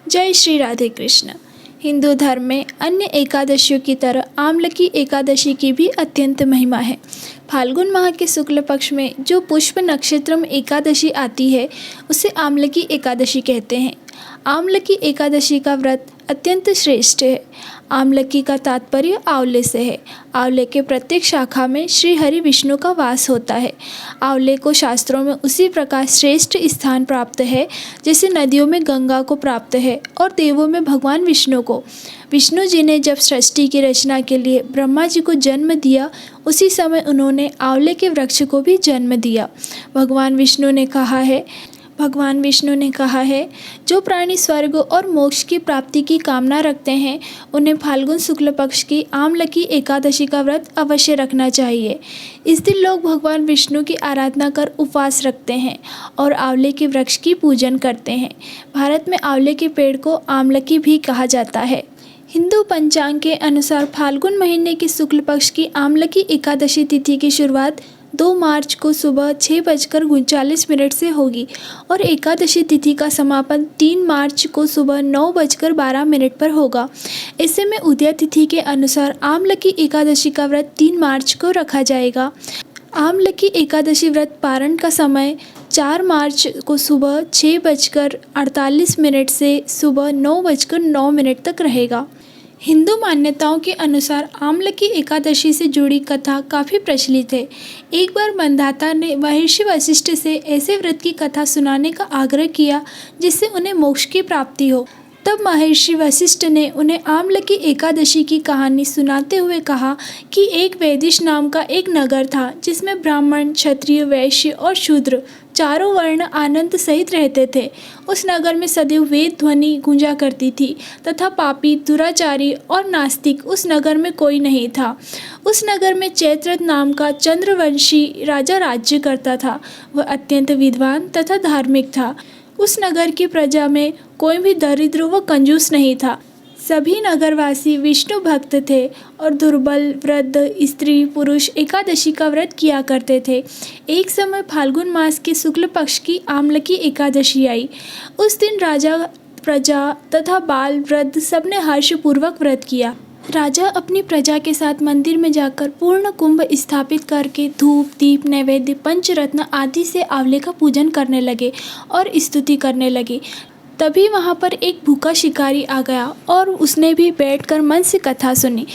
जय श्री राधे कृष्ण। हिंदू धर्म में अन्य एकादशियों की तरह आमलकी एकादशी की भी अत्यंत महिमा है। फाल्गुन माह के शुक्ल पक्ष में जो पुष्प नक्षत्र में एकादशी आती है उसे आमलकी एकादशी कहते हैं। आमलकी एकादशी का व्रत अत्यंत श्रेष्ठ है। आमलकी का तात्पर्य आंवले से है। आंवले के प्रत्येक शाखा में श्री हरि विष्णु का वास होता है। आंवले को शास्त्रों में उसी प्रकार श्रेष्ठ स्थान प्राप्त है जैसे नदियों में गंगा को प्राप्त है और देवों में भगवान विष्णु को। विष्णु जी ने जब सृष्टि की रचना के लिए ब्रह्मा जी को जन्म दिया उसी समय उन्होंने आंवले के वृक्ष को भी जन्म दिया। भगवान विष्णु ने कहा है जो प्राणी स्वर्ग और मोक्ष की प्राप्ति की कामना रखते हैं उन्हें फाल्गुन शुक्ल पक्ष की आमलकी एकादशी का व्रत अवश्य रखना चाहिए। इस दिन लोग भगवान विष्णु की आराधना कर उपवास रखते हैं और आंवले के वृक्ष की पूजन करते हैं। भारत में आंवले के पेड़ को आमलकी भी कहा जाता है। हिंदू पंचांग के अनुसार फाल्गुन महीने की शुक्ल पक्ष की आमलकी एकादशी तिथि की शुरुआत 2 मार्च को सुबह 6:39 से होगी और एकादशी तिथि का समापन 3 मार्च को सुबह 9:12 पर होगा। ऐसे में उदय तिथि के अनुसार आमलकी एकादशी का व्रत 3 मार्च को रखा जाएगा। आमलकी एकादशी व्रत पारण का समय 4 मार्च को सुबह 6:48 से सुबह 9:09 तक रहेगा। हिंदू मान्यताओं के अनुसार आमलकी एकादशी से जुड़ी कथा काफ़ी प्रचलित है। एक बार मंधाता ने महर्षि वशिष्ठ से ऐसे व्रत की कथा सुनाने का आग्रह किया जिससे उन्हें मोक्ष की प्राप्ति हो। तब महर्षि वशिष्ठ ने उन्हें आमलकी एकादशी की कहानी सुनाते हुए कहा कि एक वैदिश नाम का एक नगर था जिसमें ब्राह्मण, क्षत्रिय, वैश्य और शूद्र चारों वर्ण आनंद सहित रहते थे। उस नगर में सदैव वेद ध्वनि गूंजा करती थी तथा पापी, दुराचारी और नास्तिक उस नगर में कोई नहीं था। उस नगर में चैत्रथ नाम का चंद्रवंशी राजा राज्य करता था। वह अत्यंत विद्वान तथा धार्मिक था। उस नगर की प्रजा में कोई भी दरिद्र व कंजूस नहीं था। सभी नगरवासी विष्णु भक्त थे और दुर्बल, वृद्ध, स्त्री, पुरुष एकादशी का व्रत किया करते थे। एक समय फाल्गुन मास के शुक्ल पक्ष की आमलकी एकादशी आई। उस दिन राजा, प्रजा तथा बाल, वृद्ध सबने हर्षपूर्वक व्रत किया। राजा अपनी प्रजा के साथ मंदिर में जाकर पूर्ण कुंभ स्थापित करके धूप, दीप, नैवेद्य, पंचरत्न आदि से आंवले का पूजन करने लगे और स्तुति करने लगे। तभी वहाँ पर एक भूखा शिकारी आ गया और उसने भी बैठकर मन से कथा सुनी,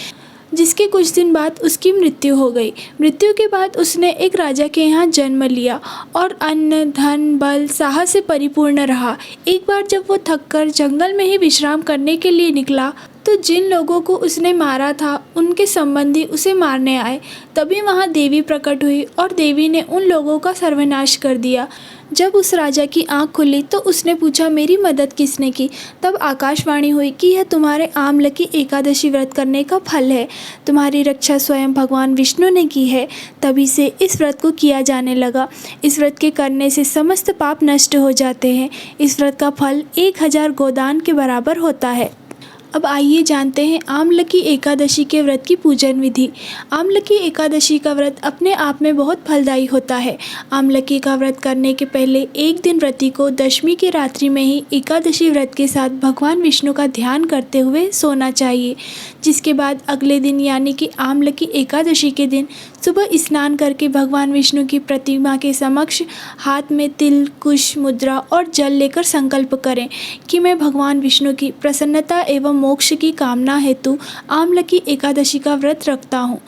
जिसके कुछ दिन बाद उसकी मृत्यु हो गई। मृत्यु के बाद उसने एक राजा के यहाँ जन्म लिया और अन्न, धन, बल, साहस से परिपूर्ण रहा। एक बार जब वो थककर जंगल में ही विश्राम करने के लिए निकला तो जिन लोगों को उसने मारा था उनके संबंधी उसे मारने आए। तभी वहाँ देवी प्रकट हुई और देवी ने उन लोगों का सर्वनाश कर दिया। जब उस राजा की आंख खुली तो उसने पूछा, मेरी मदद किसने की? तब आकाशवाणी हुई कि यह तुम्हारे आमलकी एकादशी व्रत करने का फल है। तुम्हारी रक्षा स्वयं भगवान विष्णु ने की है। तभी से इस व्रत को किया जाने लगा। इस व्रत के करने से समस्त पाप नष्ट हो जाते हैं। इस व्रत का फल 1000 गोदान के बराबर होता है। अब आइए जानते हैं आमलकी एकादशी के व्रत की पूजन विधि। आमलकी एकादशी का व्रत अपने आप में बहुत फलदायी होता है। आमलकी का व्रत करने के पहले एक दिन व्रती को दशमी की रात्रि में ही एकादशी व्रत के साथ भगवान विष्णु का ध्यान करते हुए सोना चाहिए, जिसके बाद अगले दिन यानी कि आमलकी एकादशी के दिन सुबह स्नान करके भगवान विष्णु की प्रतिमा के समक्ष हाथ में तिल, कुश, मुद्रा और जल लेकर संकल्प करें कि मैं भगवान विष्णु की प्रसन्नता एवं मोक्ष की कामना हेतु आमलकी एकादशी का व्रत रखता हूँ।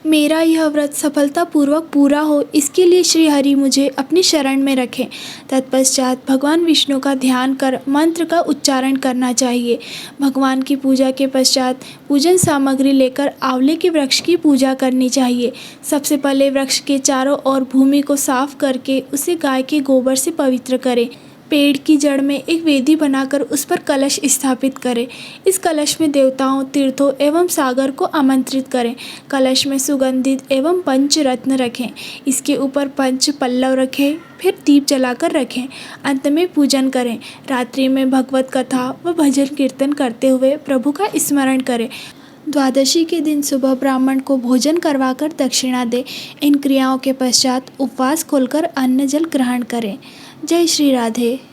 मेरा यह व्रत सफलतापूर्वक पूरा हो इसके लिए श्री हरि मुझे अपनी शरण में रखें। तत्पश्चात भगवान विष्णु का ध्यान कर मंत्र का उच्चारण करना चाहिए। भगवान की पूजा के पश्चात पूजन सामग्री लेकर आंवले के वृक्ष की पूजा करनी चाहिए। सबसे पहले वृक्ष के चारों ओर भूमि को साफ करके उसे गाय के गोबर से पवित्र करें। पेड़ की जड़ में एक वेदी बनाकर उस पर कलश स्थापित करें। इस कलश में देवताओं, तीर्थों एवं सागर को आमंत्रित करें। कलश में सुगंधित एवं पंचरत्न रखें। इसके ऊपर पंच पल्लव रखें, फिर दीप जलाकर रखें। अंत में पूजन करें। रात्रि में भगवत कथा व भजन कीर्तन करते हुए प्रभु का स्मरण करें। द्वादशी के दिन सुबह ब्राह्मण को भोजन करवाकर दक्षिणा दें। इन क्रियाओं के पश्चात उपवास खोलकर अन्न जल ग्रहण करें। जय श्री राधे।